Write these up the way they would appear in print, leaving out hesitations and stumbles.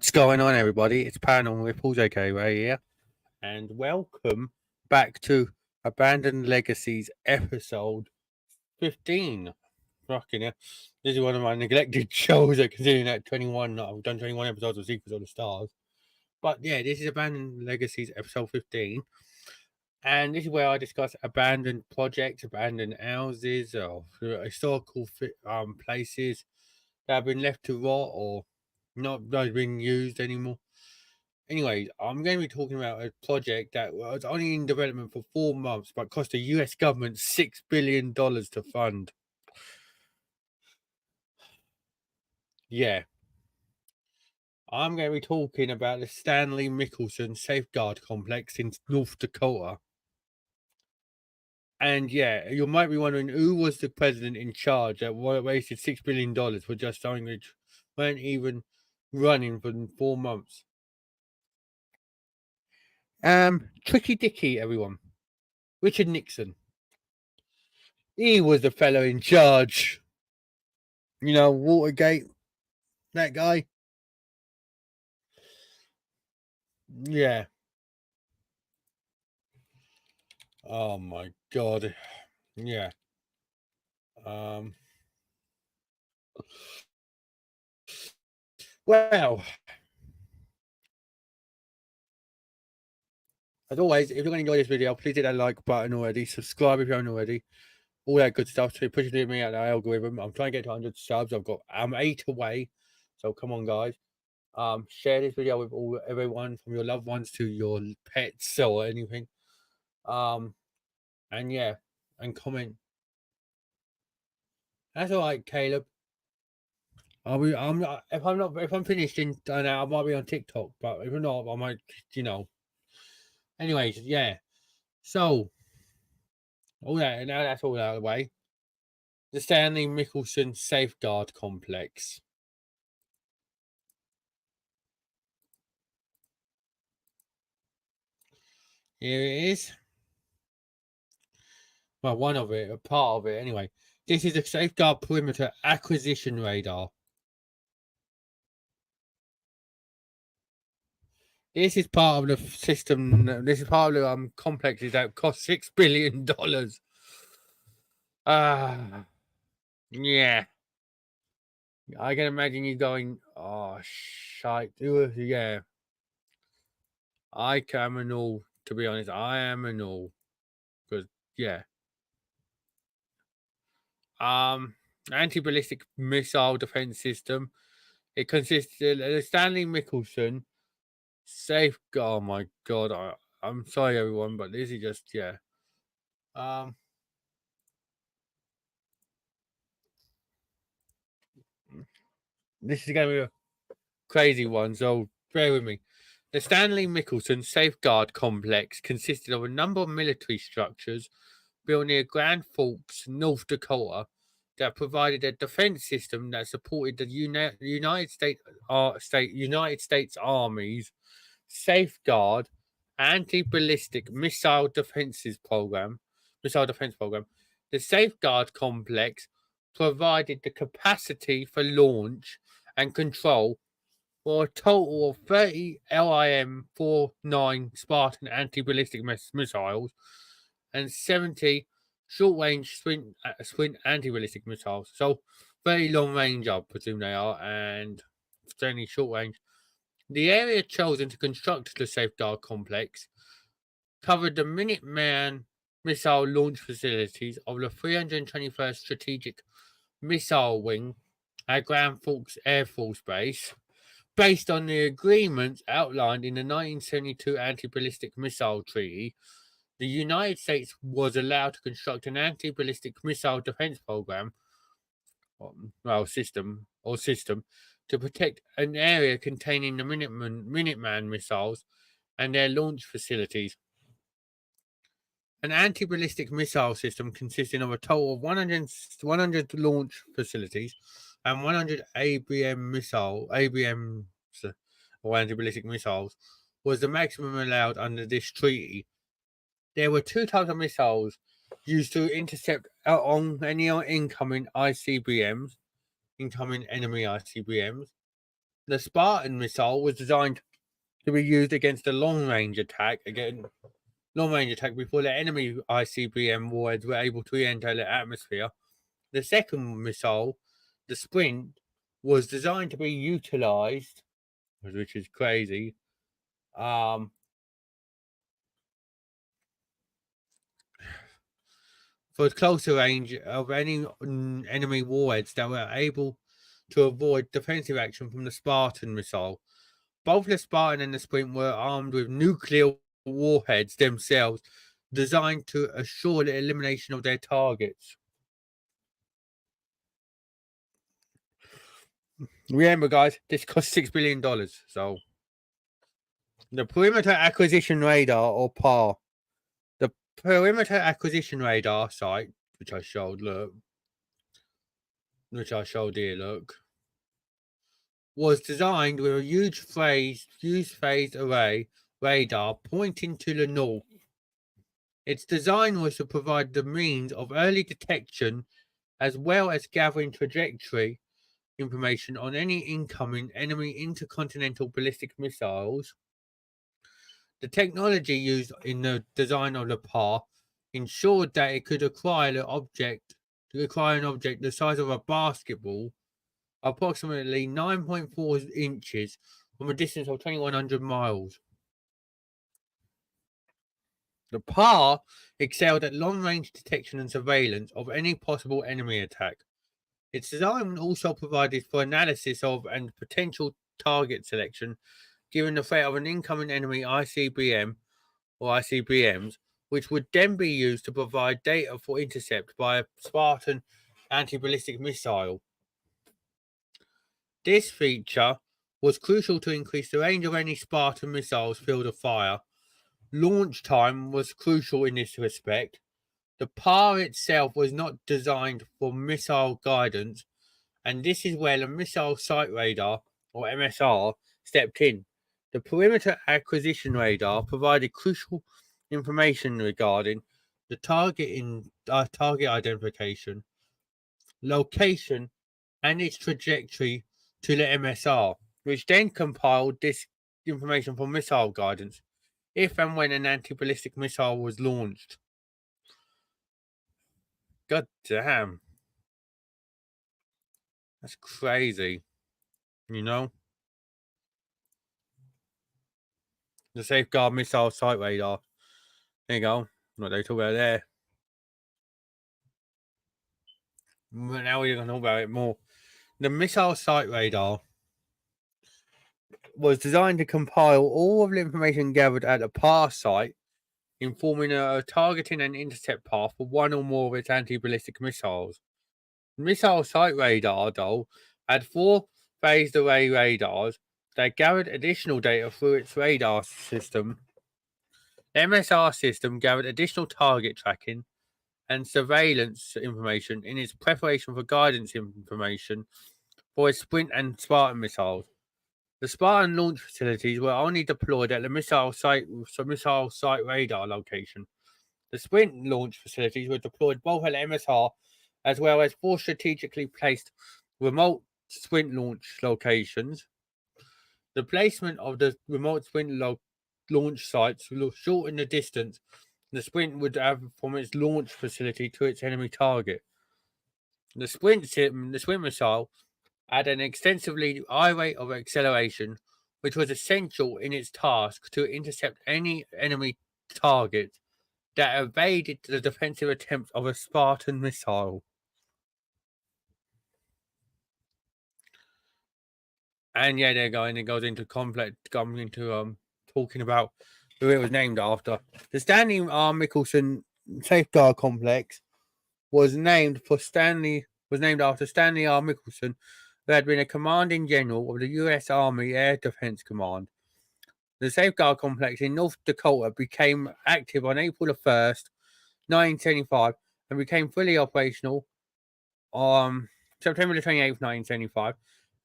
What's going on, everybody? It's Paranormal Ripples, aka Ray here, and welcome back to Abandoned Legacies episode 15. Fucking hell. This is one of my neglected shows, considering that 21, I've done 21 episodes of Secrets of the Stars. But yeah, this is Abandoned Legacies episode 15, and this is where I discuss abandoned projects, abandoned houses, or historical places that have been left to rot or not being used anymore. Anyways, I'm going to be talking about a project that was only in development for 4 months, but cost the US government $6 billion to fund. Yeah. I'm going to be talking about the Stanley Mickelson Safeguard Complex in North Dakota. And yeah, you might be wondering who was the president in charge that wasted $6 billion for just something which weren't even running for 4 months. Tricky Dicky, everyone. Richard Nixon. He was the fellow in charge. You know, Watergate. That guy. Yeah. Oh my god. Yeah. Well, as always, if you're going to enjoy this video, please hit that like button already. Subscribe if you haven't already. All that good stuff. So pushing me out the algorithm. I'm trying to get to 100 subs. I'm 8 away. So come on, guys. Share this video with everyone, from your loved ones to your pets or anything. And yeah, and comment. That's all right, Caleb. If I'm finished in I might be on TikTok, but if not, I might, Anyways, yeah. So all that now that's all out of the way. The Stanley Mickelson Safeguard Complex. Here it is. Well, one of it, a part of it, anyway. This is a Safeguard Perimeter Acquisition Radar. This is part of the system. This is part of the complexes that cost $6 billion. Yeah. I can imagine you going, oh, shite. Yeah. I am an all, to be honest. I am an all. Because, yeah. Anti-ballistic missile defense system. It consists of the Stanley Mickelson Safeguard. Oh, my God. I'm sorry, everyone, but this is just, yeah. This is going to be a crazy one, so bear with me. The Stanley Mickelson Safeguard Complex consisted of a number of military structures built near Grand Forks, North Dakota, that provided a defense system that supported the United States Army's Safeguard anti-ballistic missile defense program. The Safeguard Complex provided the capacity for launch and control for a total of 30 LIM-49 Spartan anti-ballistic missiles and 70 short-range sprint anti-ballistic missiles. So very long-range, I presume they are, and certainly short-range. The area chosen to construct the Safeguard Complex covered the Minuteman missile launch facilities of the 321st Strategic Missile Wing at Grand Forks Air Force Base, based on the agreements outlined in the 1972 Anti-Ballistic Missile Treaty. The United States was allowed to construct an anti-ballistic missile defense program, system to protect an area containing the Minuteman missiles and their launch facilities. An anti-ballistic missile system consisting of a total of 100 launch facilities and 100 ABMs or anti-ballistic missiles was the maximum allowed under this treaty. There were 2 types of missiles used to intercept on any incoming enemy ICBMs. The Spartan missile was designed to be used against a long-range attack. Before the enemy ICBM warheads were able to re-enter the atmosphere. The second missile, the Sprint, was designed to be utilized, which is crazy, for closer range of any enemy warheads that were able to avoid defensive action from the Spartan missile. Both the Spartan and the Sprint were armed with nuclear warheads themselves, designed to assure the elimination of their targets. Remember, guys, this cost $6 billion. So, the Perimeter Acquisition Radar, or PAR. The Perimeter Acquisition Radar site, which I showed here, look, was designed with a huge phased array radar pointing to the north. Its design was to provide the means of early detection as well as gathering trajectory information on any incoming enemy intercontinental ballistic missiles. The technology used in the design of the PAR ensured that it could acquire an object the size of a basketball, approximately 9.4 inches, from a distance of 2,100 miles. The PAR excelled at long-range detection and surveillance of any possible enemy attack. Its design also provided for analysis of and potential target selection, given the threat of an incoming enemy ICBM or ICBMs, which would then be used to provide data for intercept by a Spartan anti-ballistic missile. This feature was crucial to increase the range of any Spartan missile's field of fire. Launch time was crucial in this respect. The PAR itself was not designed for missile guidance, and this is where the Missile Site Radar, or MSR, stepped in. The Perimeter Acquisition Radar provided crucial information regarding the target identification, location, and its trajectory to the MSR, which then compiled this information for missile guidance if and when an anti-ballistic missile was launched. God damn. That's crazy. You know? The Safeguard Missile Site Radar. There you go. What they talk about there. But now we're going to talk about it more. The Missile Site Radar was designed to compile all of the information gathered at the PAR site, informing a targeting and intercept path for one or more of its anti-ballistic missiles. The Missile Site Radar, though, had 4 phased array radars that gathered additional data through its radar system. The MSR system gathered additional target tracking and surveillance information in its preparation for guidance information for its Sprint and Spartan missiles. The Spartan launch facilities were only deployed at the missile site radar location. The Sprint launch facilities were deployed both at the MSR as well as 4 strategically placed remote Sprint launch locations. The placement of the remote Sprint launch sites will shorten the distance the Sprint would have from its launch facility to its enemy target. The Sprint missile had an extensively high rate of acceleration, which was essential in its task to intercept any enemy target that evaded the defensive attempts of a Spartan missile. And yeah, they're going. It goes into talking about who it was named after. The Stanley R. Michelson Safeguard Complex was named after Stanley R. Michelson, who had been a commanding general of the U.S. Army Air Defense Command. The Safeguard Complex in North Dakota became active on April 1st, 1975, and became fully operational on September 28th, 1975.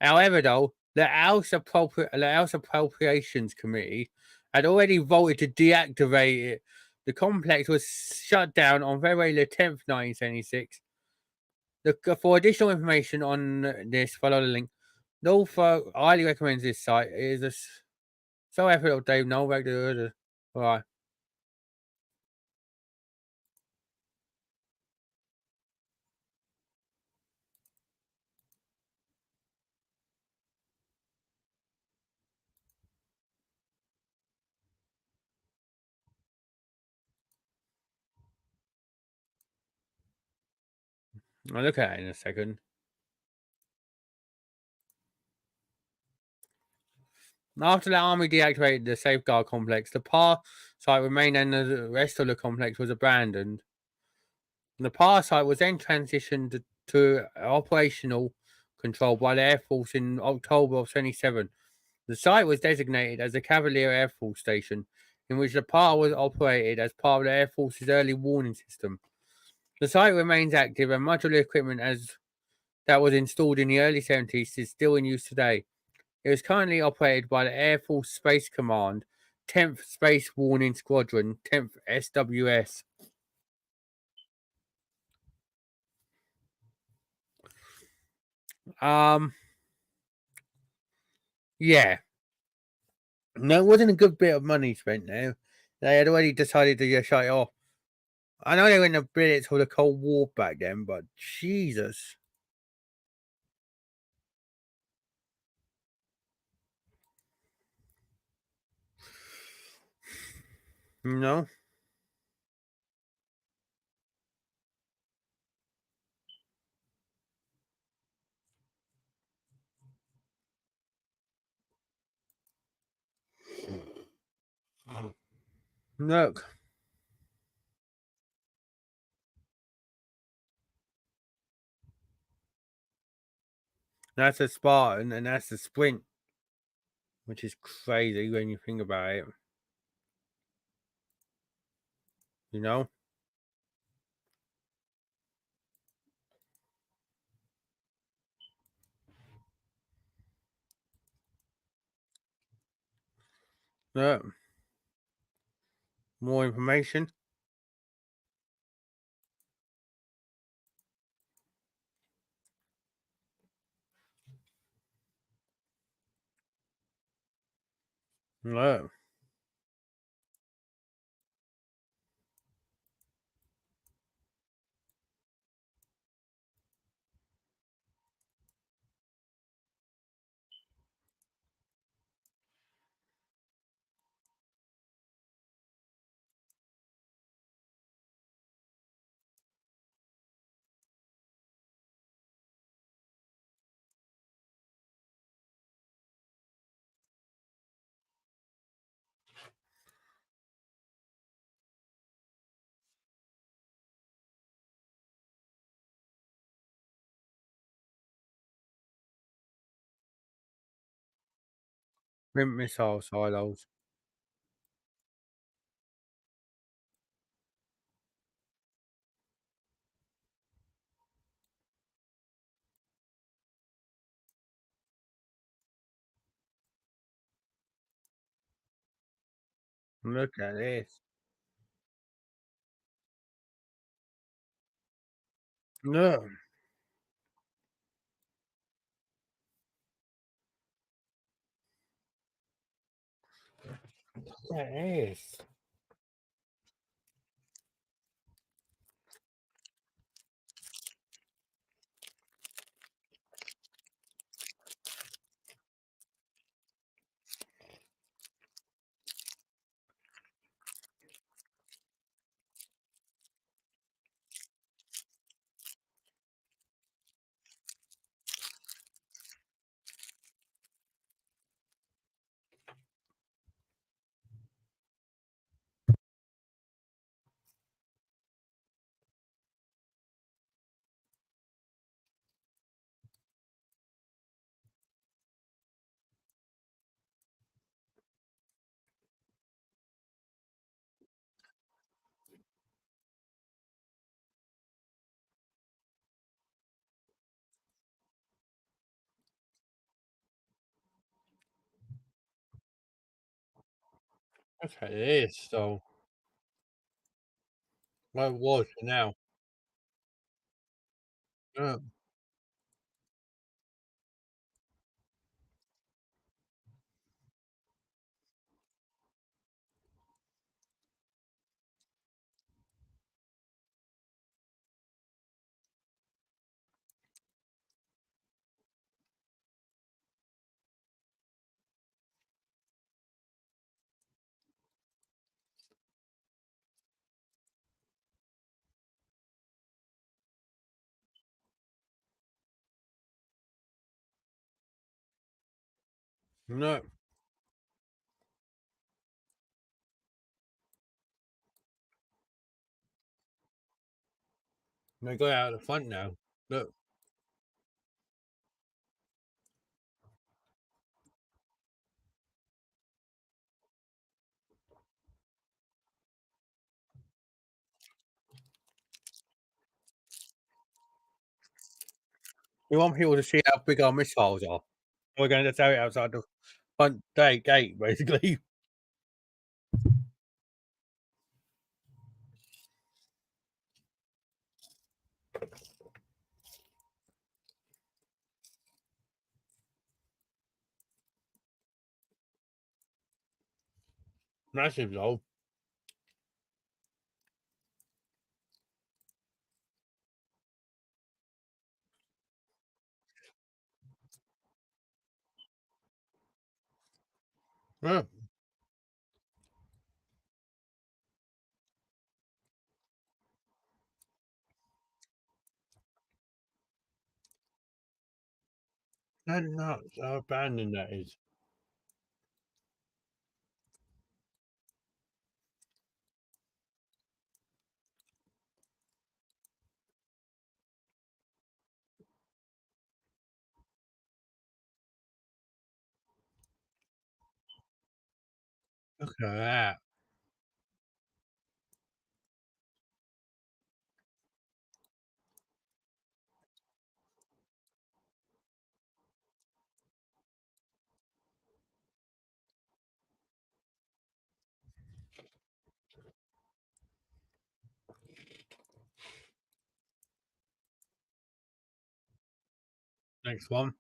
However, though, the House Appropriations Committee had already voted to deactivate it. The complex was shut down on February 10th, 1976. For additional information on this, follow the link. Norfolk highly recommends this site. It is so effortful, Dave. No regular. All right. I'll look at it in a second. After the army deactivated the safeguard complex, the power site remained and the rest of the complex was abandoned. The power site was then transitioned to operational control by the Air Force in October of 27. The site was designated as the Cavalier Air Force Station, in which the power was operated as part of the Air Force's early warning system. The site remains active and much of the equipment that was installed in the early 70s is still in use today. It is currently operated by the Air Force Space Command, 10th Space Warning Squadron, 10th SWS. Um, yeah. No, it wasn't a good bit of money spent there. They had already decided to just shut it off. I know they went to bid for the Cold War back then, but Jesus. No, look, that's a Spartan and that's a sprint, which is crazy when you think about it, you know? Look, more information. Look, sprint missile silos. Look at this. Look, look at this. Look at this, though. Well, it was for now. Look, No, they got out the front now. Look, we want people to see how big our missiles are. We're going to throw it outside the front gate, basically. Massive, though. Yeah, they're nuts. How abandoned that is. Look at that. Next one.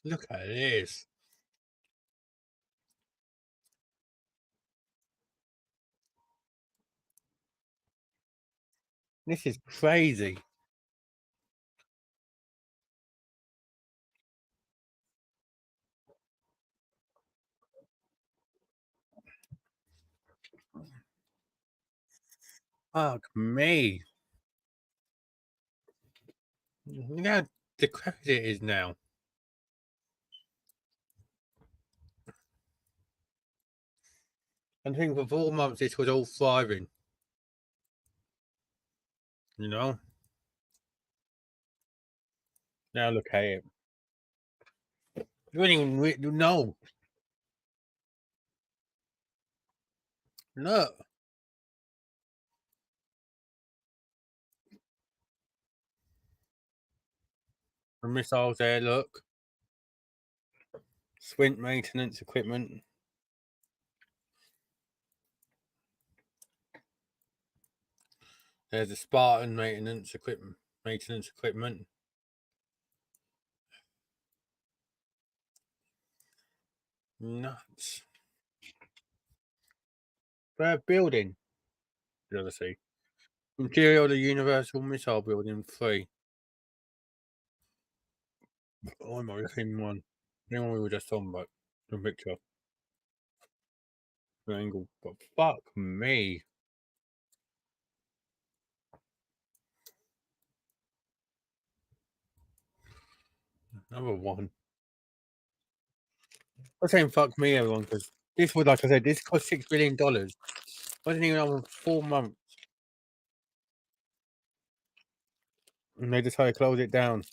Look at this. This is crazy. Fuck me. Look how decrepit it is now. I think for 4 months this was all thriving. You know? Now look at it. You don't even know. Look. The missiles there, look. Swint maintenance equipment. There's a Spartan maintenance equipment. Maintenance equipment. Nuts. They're building. The other see. Material of the Universal Missile Building 3. Oh, am I looking one? The one we were just talking about. The picture. The angle. But fuck me. Another one. I'm saying fuck me, everyone, because this was, like I said, this cost $6 billion. Wasn't even over 4 months. And they decided to close it down.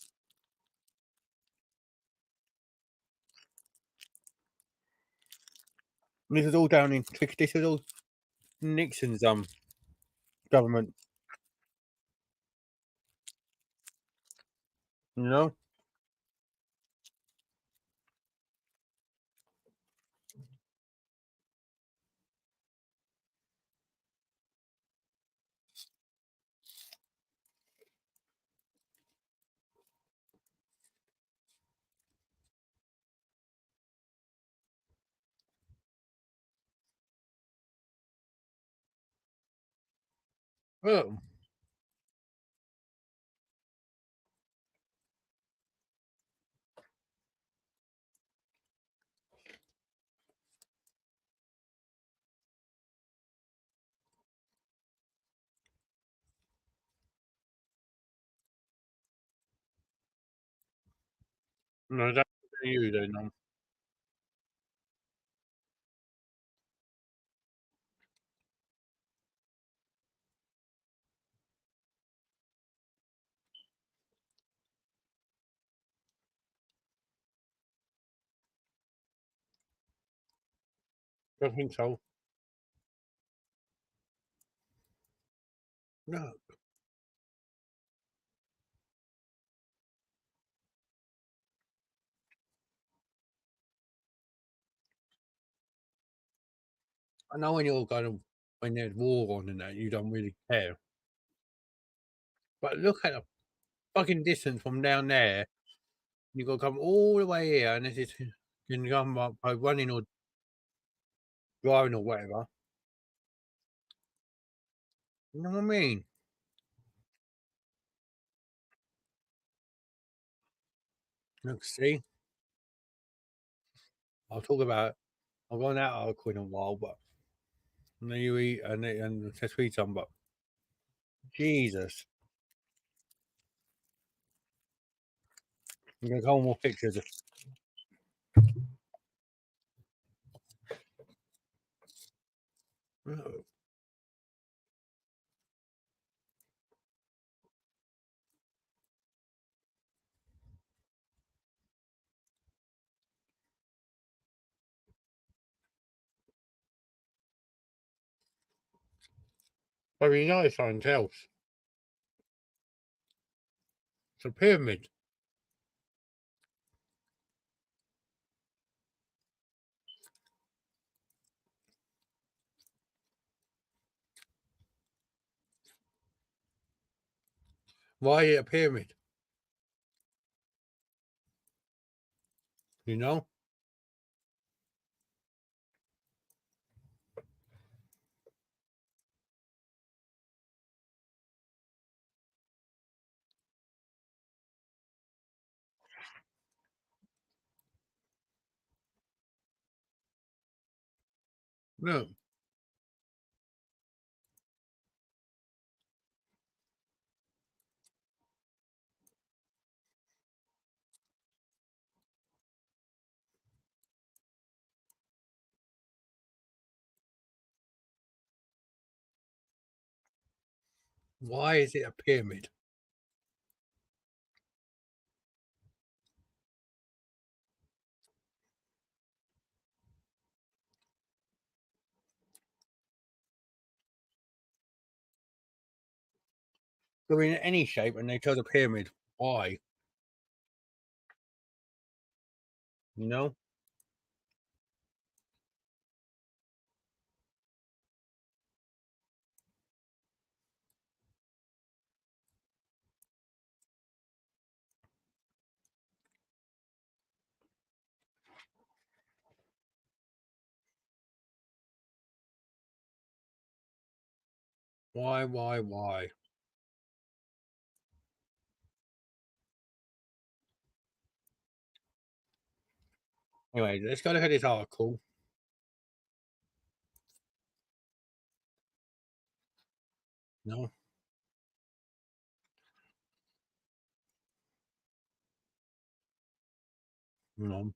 And this is all down in this is all Nixon's government, you know? Oh, No, that's you then. I think so. No, I know when you're kind of when there's war on and that, you don't really care. But look at the fucking distance from down there. You got to come all the way here, and this is can come up by running or driving or whatever. You know what I mean? Look, see, I'll talk about. I'll go on that article in a while, but and then you eat and just read some, but Jesus, you got a couple more pictures. Oh, but you know it's something else. It's a pyramid. Why is it a pyramid? You know? No. Why is it a pyramid? Could be in any shape, and they chose a pyramid. Why? You know? Why? Why? Why? Anyway, let's go look at this article. No, no,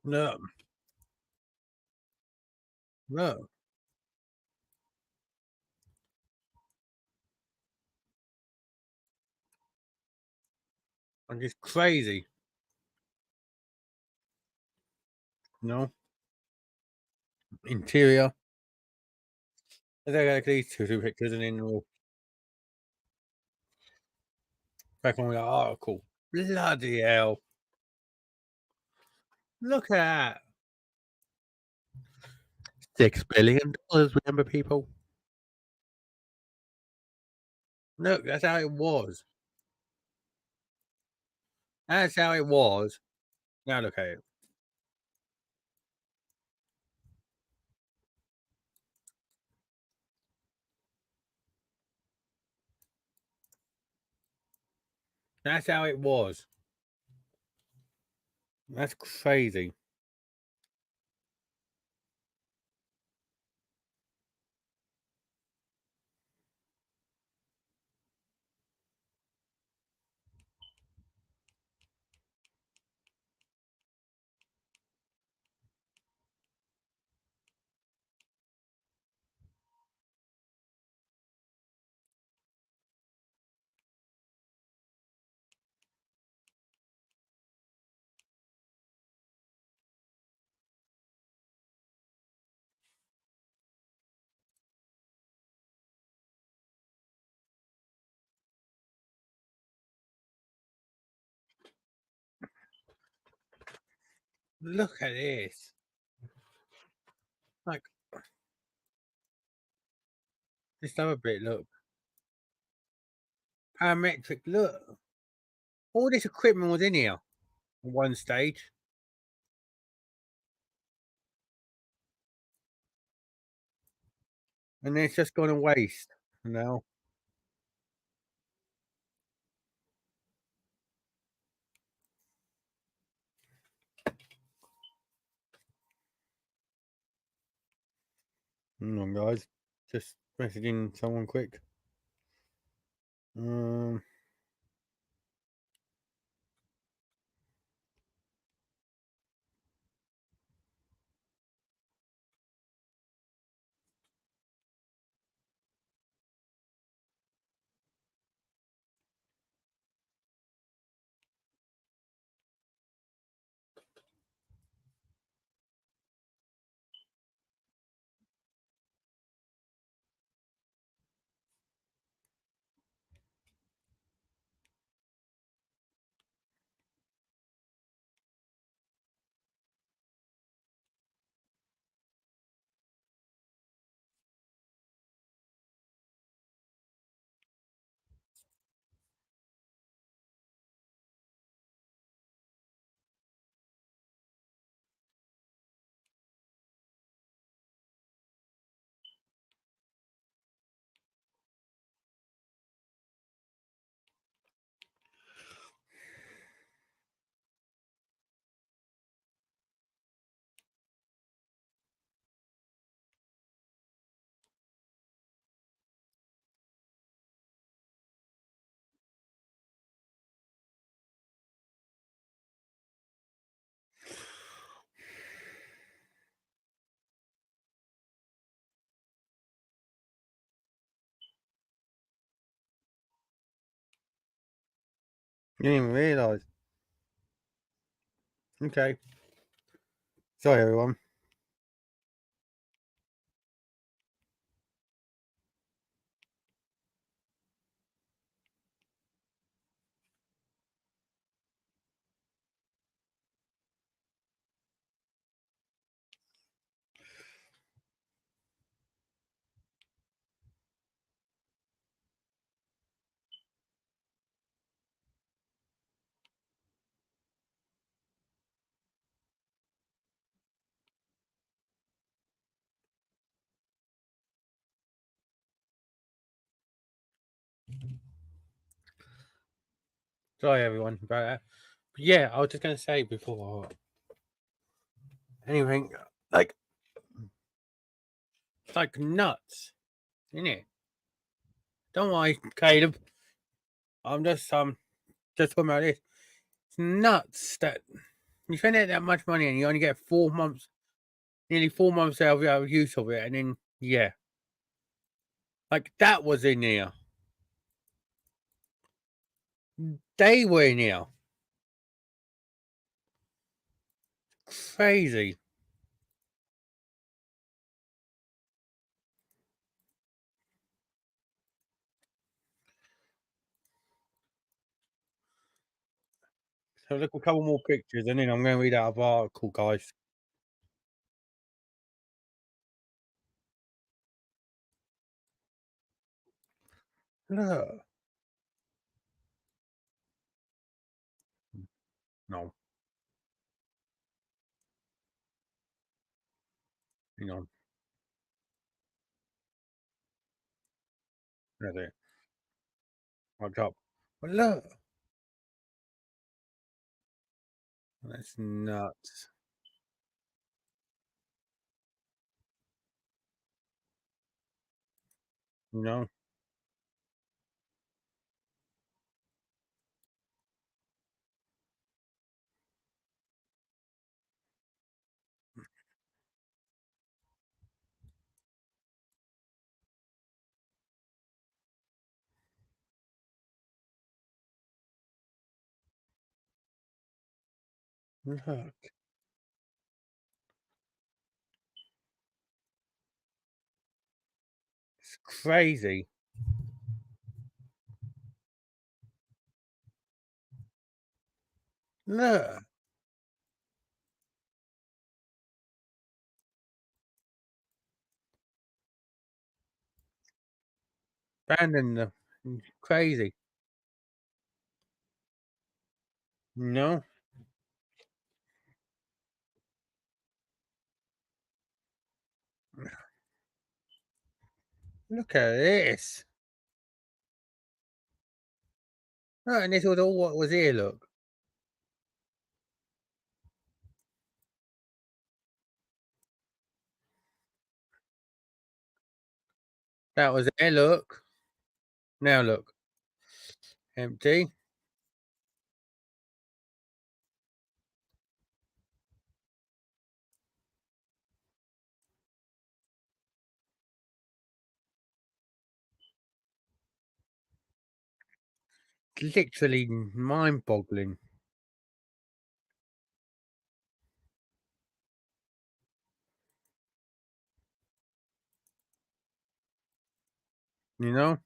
no, no. I'm just crazy. No. Interior. Let's look at these two pictures and then we'll back on with our article. Bloody hell. Look at that. $6 billion, remember people? Look, that's how it was. That's how it was. Now look at it. That's how it was. That's crazy. Look at this. Like this other bit, look. Parametric, look. All this equipment was in here at one stage. And then it's just gone to waste now. Hang on, guys. Just messaging someone quick. Um, didn't even realise. Okay. Sorry, everyone. Sorry, everyone, about that. But yeah, I was just going to say before anything, like, it's like nuts, isn't it? Don't worry, Caleb. I'm just talking about this. It's nuts that you spend that much money and you only get 4 months, nearly 4 months out of use of it, and then yeah, like that was in here. They were in here. Crazy. So look a couple more pictures, and then I'm going to read out of article, guys. Look. No, hang on. That's it. Right up. But look, that's nuts. You know, look, it's crazy. Look, Abandoned them. Crazy. No, look at this. Oh, and this was all what was here. Look, that was there. Look, now look, empty. Literally mind-boggling. You know,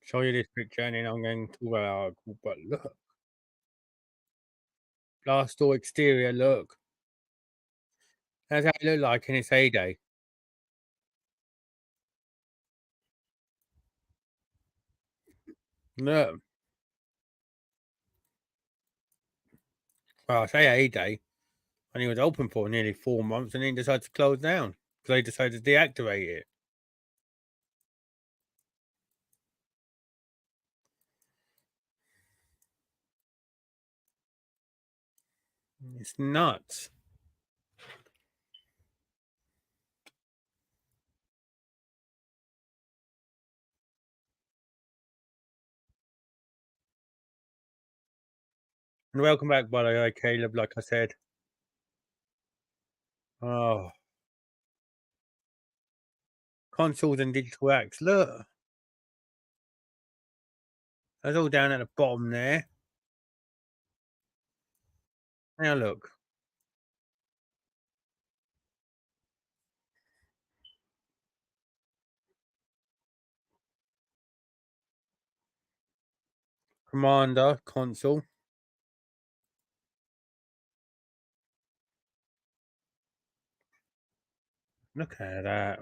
show you this picture, and then I'm going to talk about our article. But look, glass door exterior. Look, that's how it looked like in its heyday. Look, well, I say heyday, and it was open for nearly 4 months, and then decided to close down because they decided to deactivate it. It's nuts. And welcome back, by the way, Caleb. Like I said, oh, consoles and digital acts. Look, that's all down at the bottom there. Now look, Commander console. Look at that.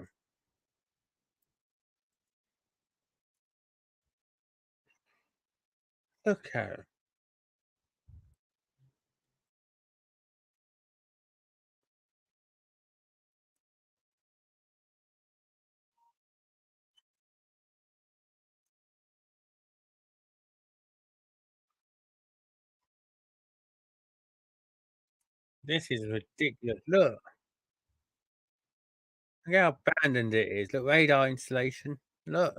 Look at it. This is ridiculous. Look how abandoned it is. Look, radar installation. Look,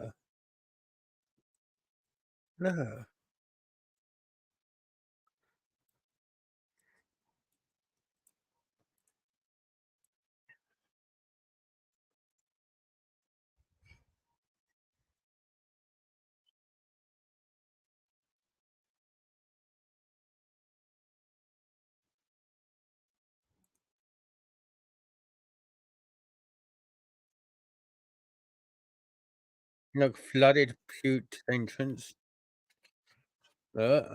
look, look, flooded pute entrance. Look,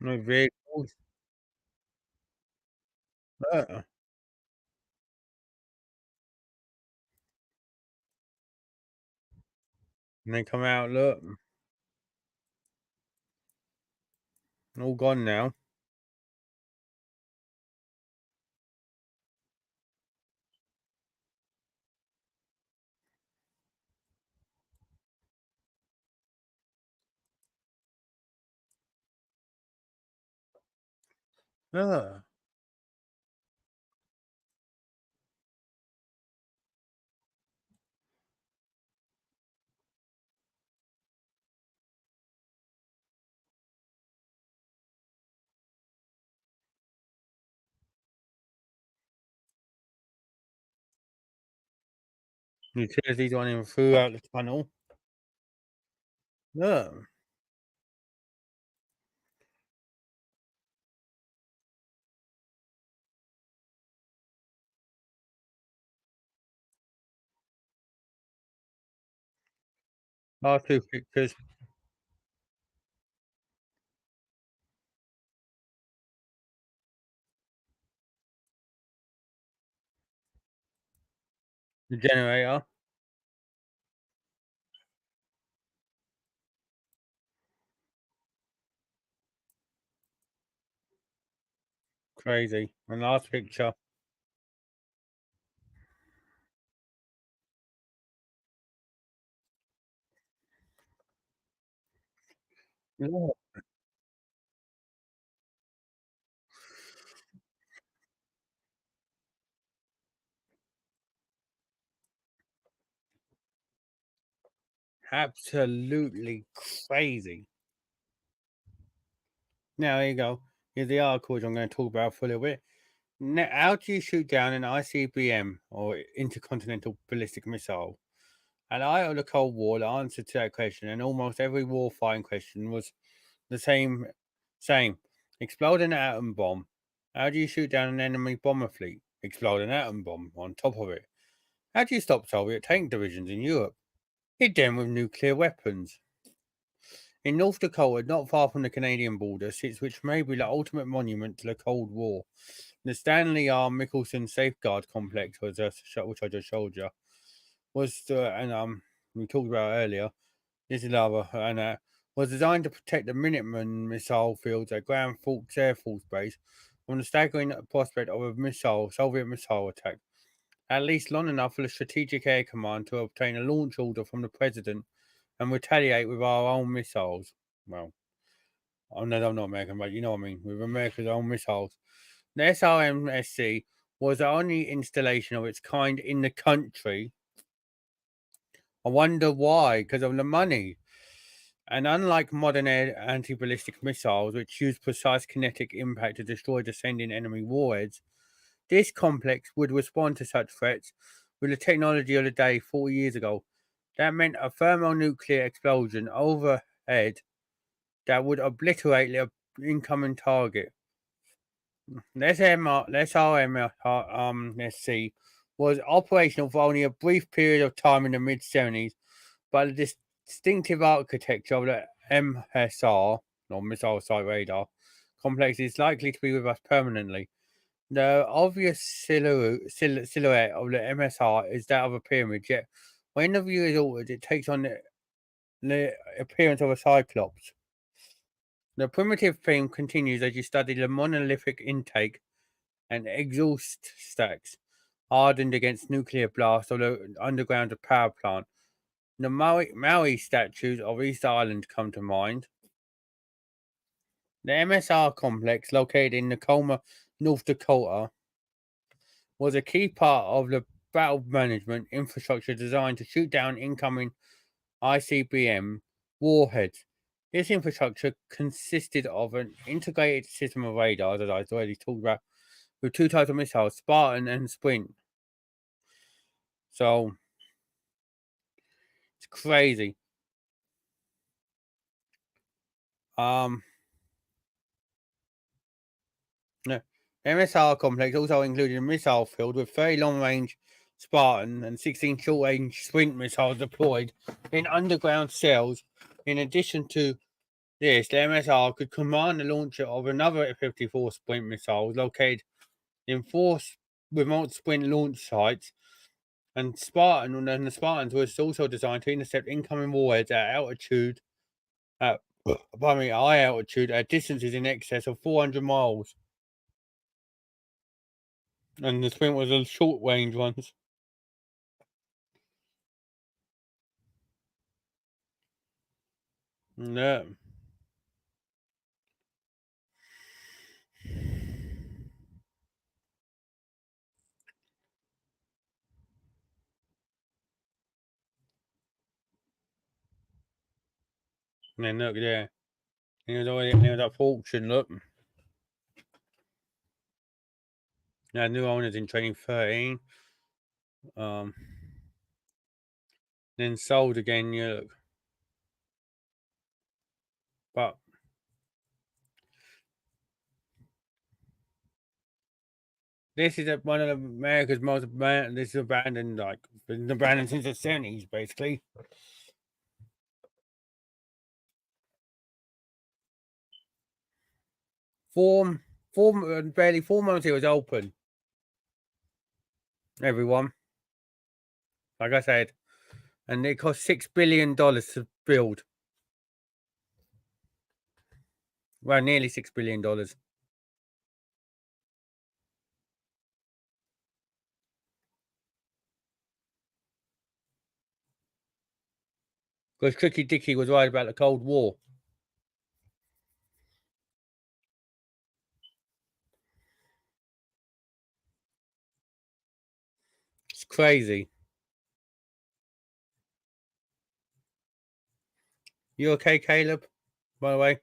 no vehicles. Look, and they come out. Look, all gone now. Look, Utilities running throughout the tunnel. Yeah. Last two pictures. The generator. Crazy. And last picture. Yeah. Absolutely crazy. Now, here you go. Here's the articles I'm going to talk about for a little bit. Now, how do you shoot down an ICBM or intercontinental ballistic missile? At the height of the Cold War, the answer to that question, and almost every warfighting question, was the same. Explode an atom bomb. How do you shoot down an enemy bomber fleet? Explode an atom bomb on top of it. How do you stop Soviet tank divisions in Europe? Hit them with nuclear weapons. In North Dakota, not far from the Canadian border, sits which may be the ultimate monument to the Cold War. The Stanley R. Michelson Safeguard Complex, which I just showed you, was and we talked about earlier. This is lava, and was designed to protect the Minuteman missile fields at Grand Forks Air Force Base from the staggering prospect of a Soviet missile attack. At least long enough for the Strategic Air Command to obtain a launch order from the president and retaliate with our own missiles. Well, I know I'm not American, but you know what I mean. With America's own missiles, the SRMSC was the only installation of its kind in the country. I wonder why, because of the money. And unlike modern air anti ballistic missiles, which use precise kinetic impact to destroy descending enemy warheads, this complex would respond to such threats with the technology of the day 40 years ago. That meant a thermonuclear explosion overhead that would obliterate the incoming target. This RMSC was operational for only a brief period of time in the mid 70s, but the distinctive architecture of the MSR, or Missile Site Radar, complex is likely to be with us permanently. The obvious silhouette of the MSR is that of a pyramid, yet when the view is altered, it takes on the appearance of a cyclops. The primitive theme continues as you study the monolithic intake and exhaust stacks hardened against nuclear blast of the underground power plant. The Maui statues of East Island come to mind. The MSR complex, located in Tacoma, North Dakota, was a key part of the battle management infrastructure designed to shoot down incoming ICBM warheads. This infrastructure consisted of an integrated system of radars, as I already talked about, with two types of missiles, Spartan and Sprint. So it's crazy. Um, the MSR complex also included a missile field with very long range Spartan and 16 short range Sprint missiles deployed in underground cells. In addition to this, the MSR could command the launcher of another 54 Sprint missiles located in four remote Sprint launch sites. And the Spartans was also designed to intercept incoming warheads at altitude, at high altitude at distances in excess of 400 miles. And the Sprint was a short range ones. Yeah, and then look there. He was at Fortune. Look, now new owners in training 13. Um, then sold again. You look, but this is one of America's most abandoned. This is abandoned, like been abandoned since the 70s, basically. Barely 4 months it was open. Everyone, like I said, and it cost $6 billion to build. Well, nearly $6 billion. Because Tricky Dicky was right about the Cold War. It's crazy. You okay, Caleb? By the way,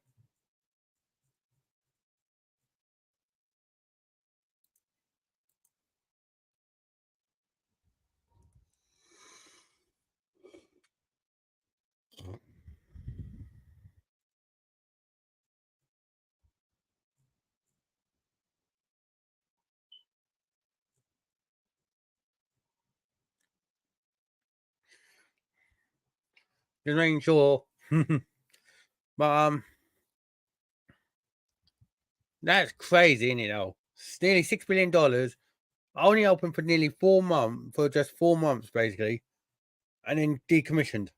just making sure. But that's crazy, isn't it? Though it's nearly $6 billion, only open for nearly 4 months, for just 4 months, basically, and then decommissioned.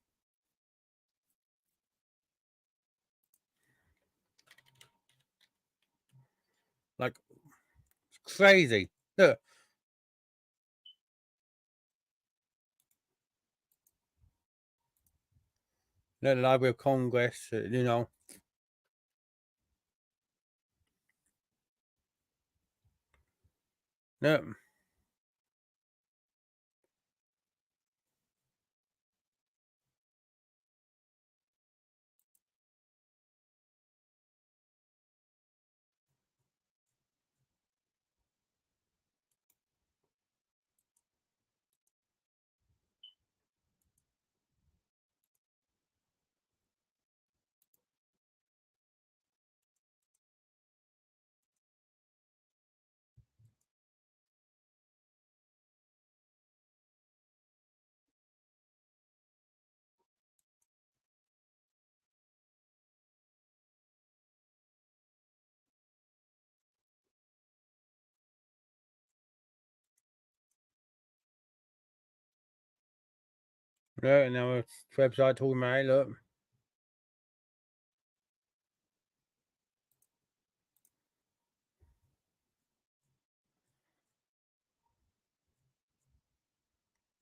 Like, it's crazy. Look, the Library of Congress, you know. Look, look, now it's website talking about it, look.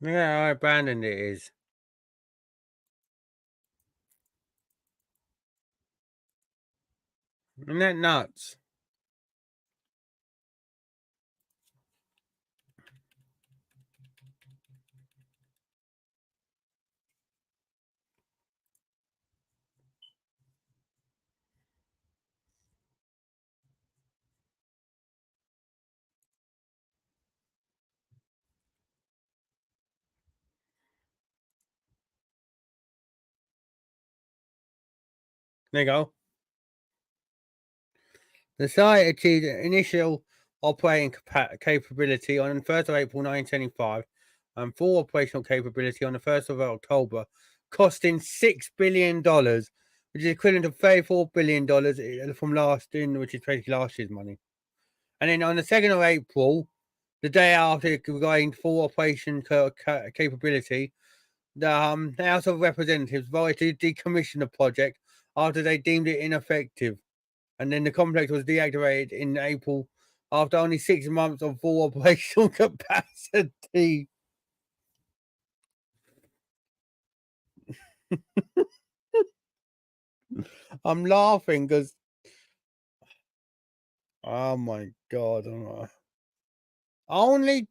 Look at how abandoned it is. Isn't that nuts? There you go. The site achieved initial operating capability on the 1st of April 1975 and full operational capability on the 1st of October, costing $6 billion, which is equivalent to $34 billion from last year, which is basically last year's money. And then on the 2nd of April, the day after going full operation capability, the House of Representatives voted to decommission the project after they deemed it ineffective. And then the complex was deactivated in April after only 6 months of full operational capacity. I'm laughing because, oh my god, only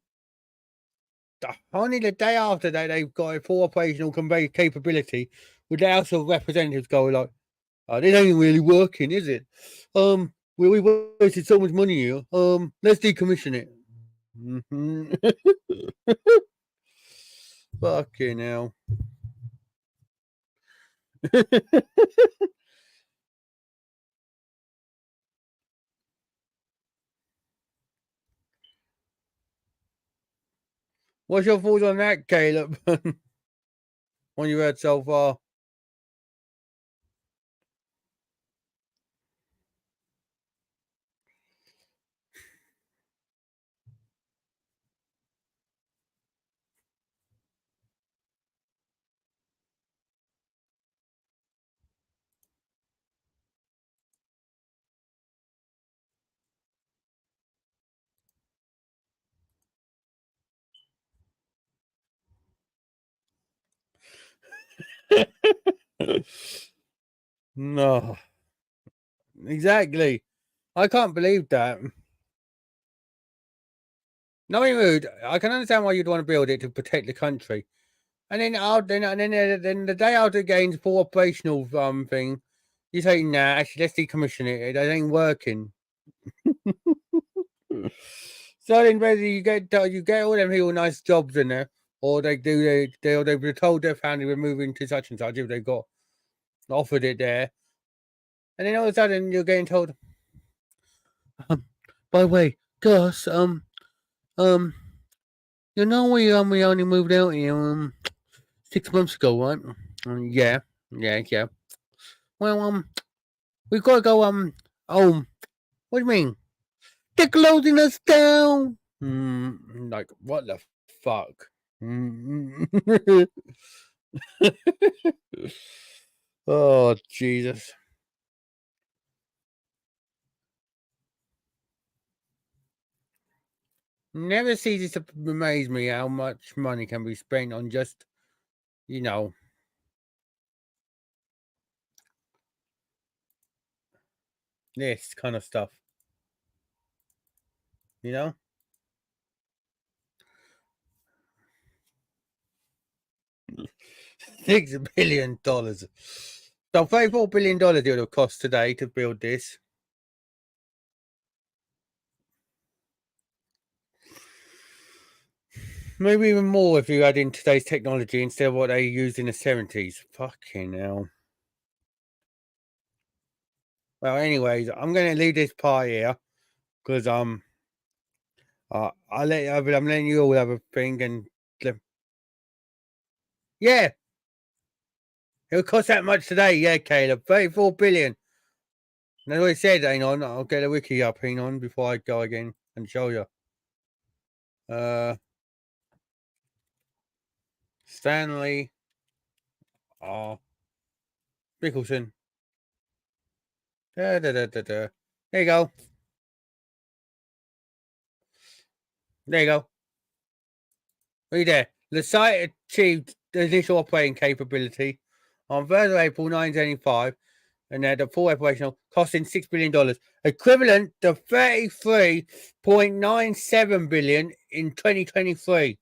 only the day after that they've got a full operational capability, with the House of Representatives going like, "Oh, this ain't really working, is it? We wasted so much money here. Let's decommission it." Mm-hmm. Fucking hell. What's your thoughts on that, Caleb? What you heard so far? No, exactly. I can't believe that. Knowing rude, I can understand why you'd want to build it to protect the country, and then the day after it gains full operational thing, you say, nah, actually, let's decommission it. It ain't working. So then, whether you get all them people nice jobs in there, or they were told their family were moving to such and such if they got offered it there, and then all of a sudden you're getting told, by the way, Gus, um, we only moved out here 6 months ago, right? Yeah, yeah. Well, we gotta go home. What do you mean? They're closing us down. Like what the fuck? Oh Jesus! Never ceases to amaze me how much money can be spent on just, you know, this kind of stuff. You know, $6 billion. So $34 billion it would have cost today to build this. Maybe even more if you add in today's technology instead of what they used in the 70s. Fucking hell. Well, anyways, I'm going to leave this part here because I'm letting you all have a thing and yeah, it'll cost that much today. Yeah, Caleb, 34 billion. That's what it said. Hang on, I'll get a wiki up. Hang on before I go again and show you. Stanley R. Mickelson. There you go. There you go. Read there. The site achieved the initial operating capability on 3rd of April 1975 and had a full operational costing $6 billion, equivalent to 33.97 billion in 2023.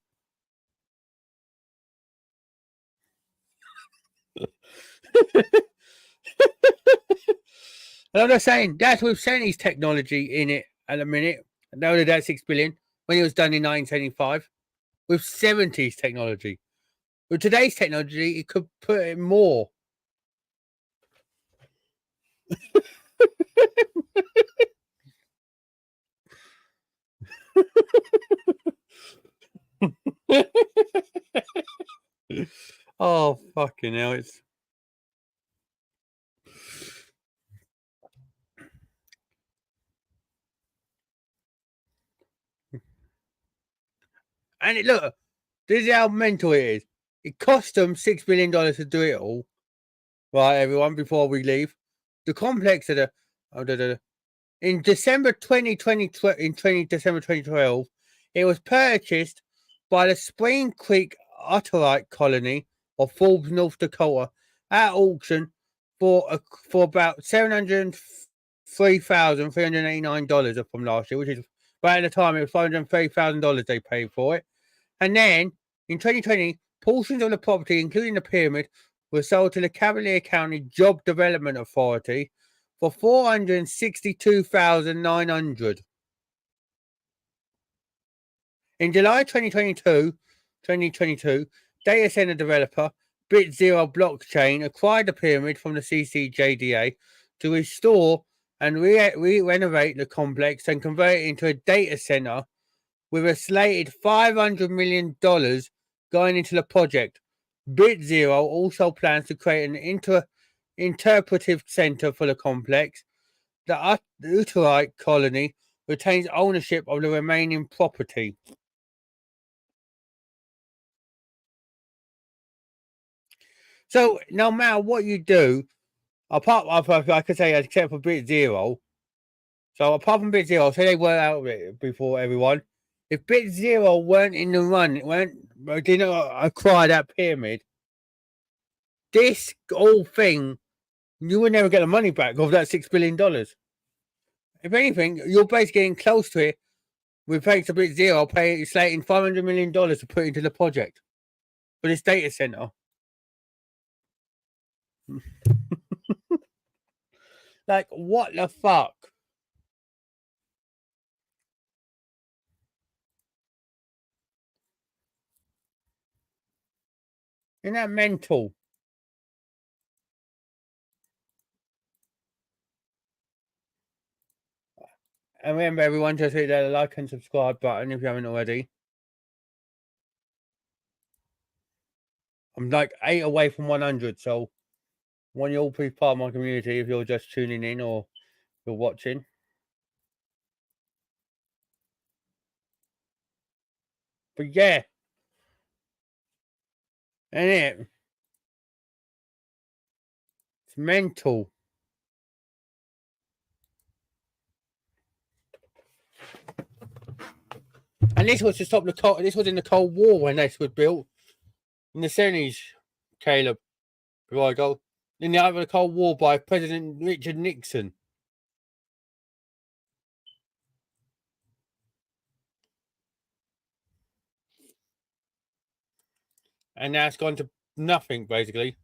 And I'm just saying that's with Sony's technology in it at the minute. And only that 6 billion when it was done in 1975 with 70s technology. With today's technology, it could put it more. Oh fucking hell! It's look. This is how mental it is. It cost them $6 billion to do it all. Right, everyone. Before we leave, the complex of in December 2020, December 2012, it was purchased by the Spring Creek Otterite Colony of Forbes, North Dakota, at auction for about $703,389 from last year, which is, but at the time it was $530,000 they paid for it. And then in 2020, portions of the property, including the pyramid, were sold to the Cavalier County Job Development Authority for $462,900. In July 2022, data center developer BitZero blockchain acquired the pyramid from the CCJDA to restore and renovate the complex and convert it into a data center with a slated $500 million going into the project. BitZero also plans to create an interpretive center for the complex. The Utterite colony retains ownership of the remaining property. So no matter what you do, apart of, I could say, except for BitZero. So apart from BitZero, say they were out of it before everyone. If BitZero weren't in the run, didn't acquire that pyramid, this whole thing, you would never get the money back of that $6 billion. If anything, you're basically getting close to it with thanks to BitZero slating $500 million to put into the project for this data center. Like, what the fuck? Isn't that mental? And remember, everyone, just hit that like and subscribe button if you haven't already. I'm like 8 away from 100, so want you all to be part of my community if you're just tuning in or you're watching. But yeah, and it's mental. And this was to stop the cold. This was in the Cold War when this was built in the 70s. Caleb, before I go, in the height of the Cold War by President Richard Nixon. And now it's gone to nothing, basically.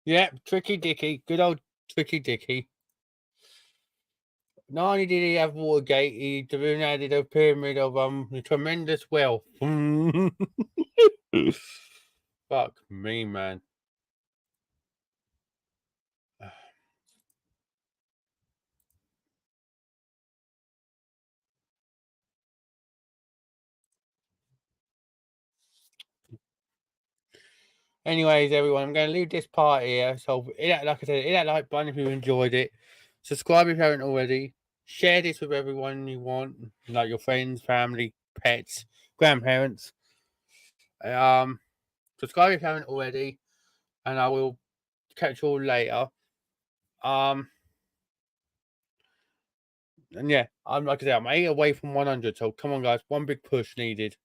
Yeah, Tricky Dicky. Good old Tricky Dicky. Not only did he have Watergate, he even added a pyramid of tremendous wealth. Fuck me, man. Anyways, everyone, I'm going to leave this part here. So, like I said, hit that like button if you enjoyed it. Subscribe if you haven't already. Share this with everyone you want, like your friends, family, pets, grandparents. Subscribe if you haven't already, and I will catch you all later. And yeah, I'm like I said, I'm 8 away from 100. So come on, guys, one big push needed.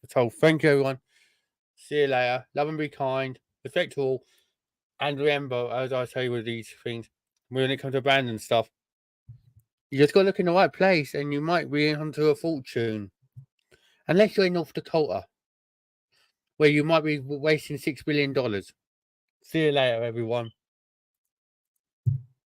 So thank you, everyone. See you later. Love and be kind. Respect to all. And remember, as I say with these things, when it comes to abandoned stuff, you just got to look in the right place and you might be into a fortune. Unless you're in North Dakota, where you might be wasting $6 billion. See you later, everyone.